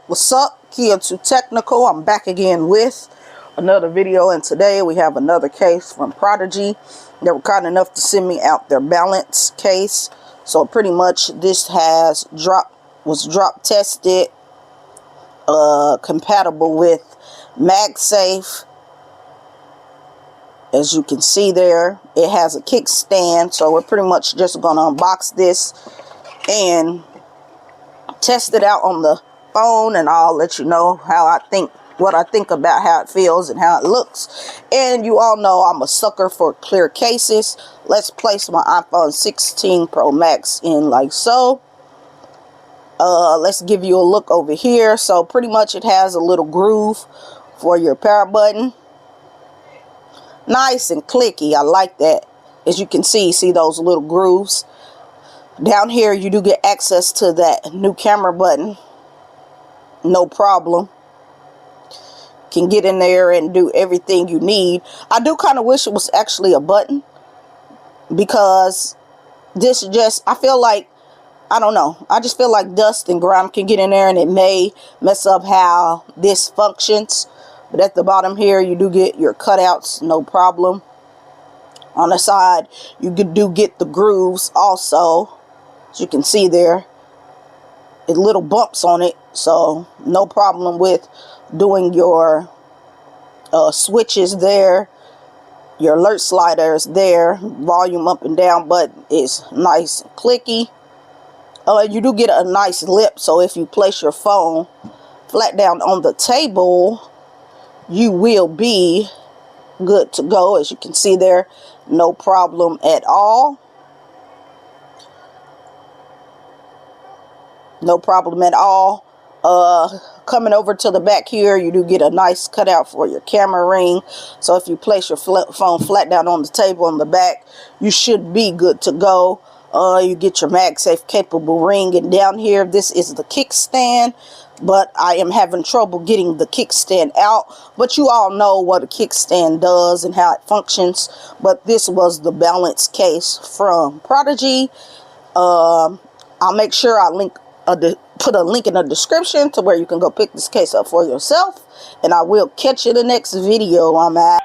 What's up, Kia 2 Technical? I'm back again with another video, and today we have another case from Prodigy. They were kind enough to send me out their balance case. So pretty much this was drop tested, compatible with MagSafe. As you can see there, it has a kickstand. So we're pretty much just gonna unbox this and test it out on the phone, and I'll let you know what I think about how it feels and how it looks. And you all know I'm a sucker for clear cases. Let's place my iPhone 16 Pro Max in like so. Let's give you a look over here. So pretty much it has a little groove for your power button. Nice and clicky. I like that. As you can see those little grooves. Down here you do get access to that new camera button. No problem. Can get in there and do everything you need. I do kind of wish it was actually a button, because this just, I feel like, I don't know, I just feel like dust and grime can get in there and it may mess up how this functions. But at the bottom here you do get your cutouts, no problem. On the side you do get the grooves also, as you can see there. It little bumps on it, so no problem with doing your switches there. Your alert slider is there, volume up and down button is nice and clicky. You do get a nice lip, so if you place your phone flat down on the table, you will be good to go. As you can see there, no problem at all. No problem at all. Coming over to the back here, you do get a nice cutout for your camera ring. So if you place your phone flat down on the table on the back, you should be good to go. You get your MagSafe capable ring, and down here, this is the kickstand. But I am having trouble getting the kickstand out. But you all know what a kickstand does and how it functions. But this was the balance case from Prodigy. I'll make sure I put a link in the description to where you can go pick this case up for yourself. And I will catch you in the next video. I'm out.